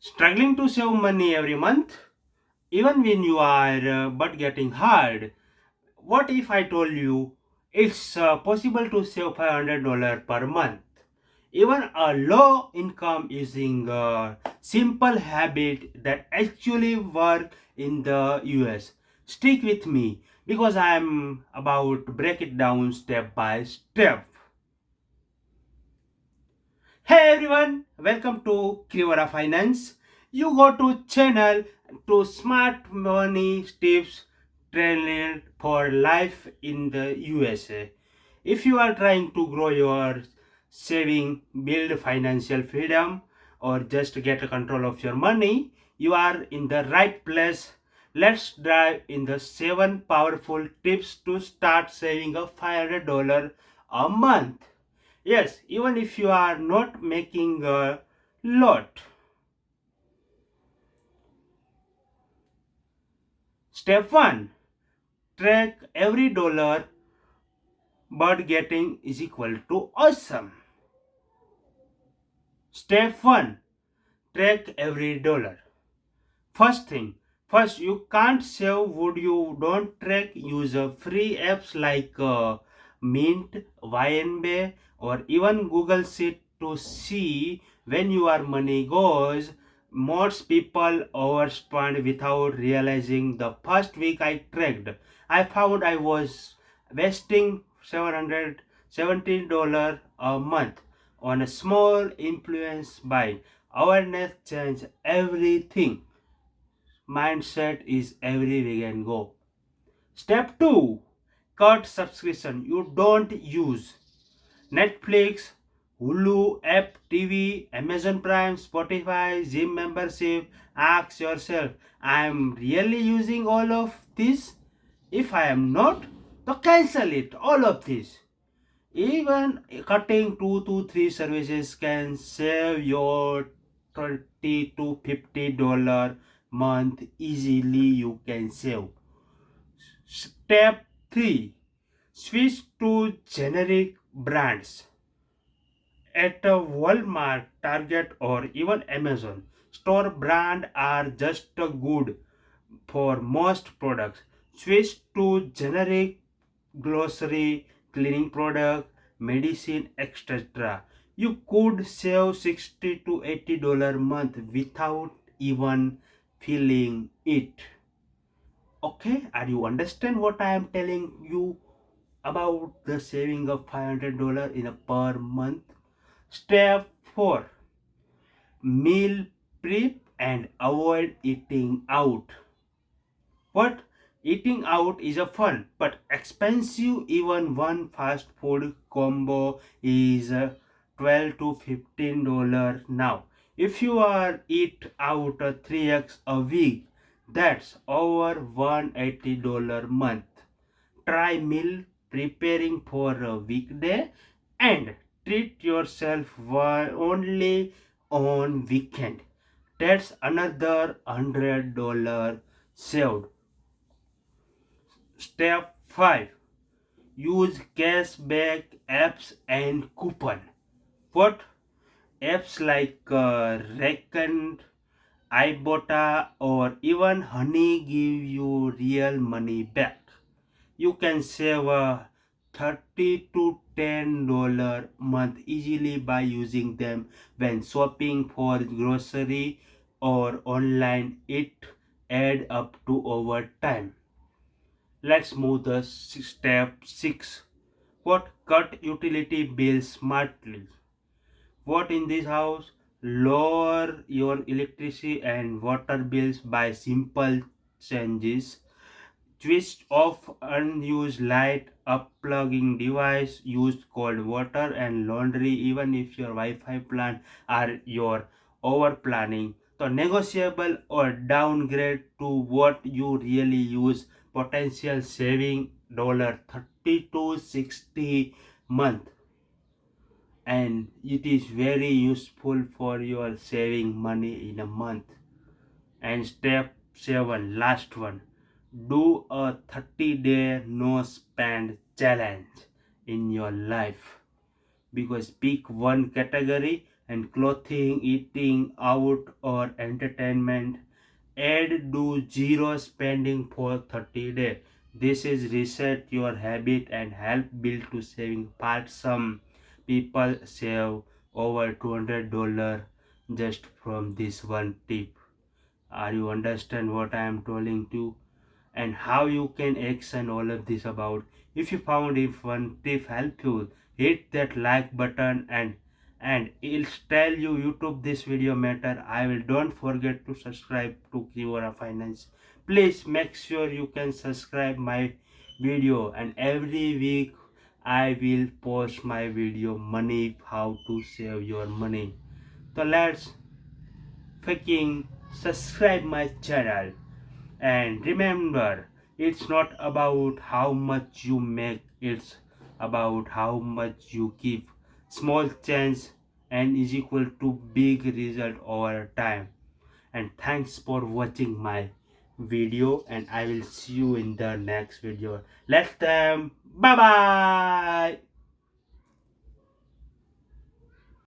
Struggling to save money every month, even when you are but getting hard. What if I told you it's possible to save $500 per month? Even a low income using a simple habit that actually work in the US. Stick with me because I'm about to break it down step by step. Hey everyone, welcome to Krivora Finance. You go to channel to smart money tips training for life in the USA. If you are trying to grow your saving, build financial freedom, or just get control of your money, you are in the right place. Let's dive in the 7 powerful tips to start saving a $500 a month. Yes, even if you are not making a lot. Step 1, track every dollar but getting is equal to awesome. Step 1, track every dollar. First thing, first you can't save would you don't track. Use free apps like Mint, YNB, or even Google Sheet to see when your money goes. Most people overspend without realizing. The first week I tracked, I found I was wasting $770 a month on a small influence buy. Awareness change everything. Mindset is every we can go. Step 2, cut subscription you don't use. Netflix, Hulu, App TV, Amazon Prime, Spotify, gym membership. Ask yourself, I am really using all of this? If I am not, to cancel it, all of this. Even cutting 2 to 3 services can save your 30 to $50 month easily. You can save. Step 3, switch to generic brands. At a Walmart, Target, or even Amazon, store brand are just good for most products. Switch to generic grocery, cleaning product, medicine, etc. You could save 60 to $80 a month without even feeling it. Okay, are you understand what I am telling you about the saving of $500 in a per month? Step 4, meal prep and avoid eating out. What? Eating out is a fun but expensive. Even one fast food combo is 12 to $15 now. If you are eat out 3x a week, that's over $180 month. Try meal preparing for a weekday and treat yourself only on weekend. That's another $100 saved. Step 5, use cashback apps and coupon. What? Apps like Reckon, iBota, or even Honey give you real money back. You can save a 30 to $10 month easily by using them when shopping for grocery or online. It add up to over time. Let's move the step 6. What? Cut utility bills smartly. What in this house? Lower your electricity and water bills by simple changes. Switch off unused light, unplugging device, use cold water and laundry. Even if your Wi-Fi plan are your over planning, so negotiable or downgrade to what you really use. Potential saving $30 to 60 month, and it is very useful for your saving money in a month. And step 7, last one, do a 30-day no spend challenge in your life. Because pick one category and clothing, eating out, or entertainment. Add do zero spending for 30 days. This is reset your habit and help build to saving part. Some people save over $200 just from this one tip. Are you understand what I am telling to? And how you can action all of this about. If you found if one tip helpful, hit that like button and it'll tell you YouTube this video matter. I will don't forget to subscribe to Krivora Finance. Please make sure you can subscribe my video, and every week I will post my video money how to save your money. So let's fucking subscribe my channel. And remember, it's not about how much you make, it's about how much you keep. Small change and is equal to big result over time. And thanks for watching my video, and I will see you in the next video. Let them bye bye.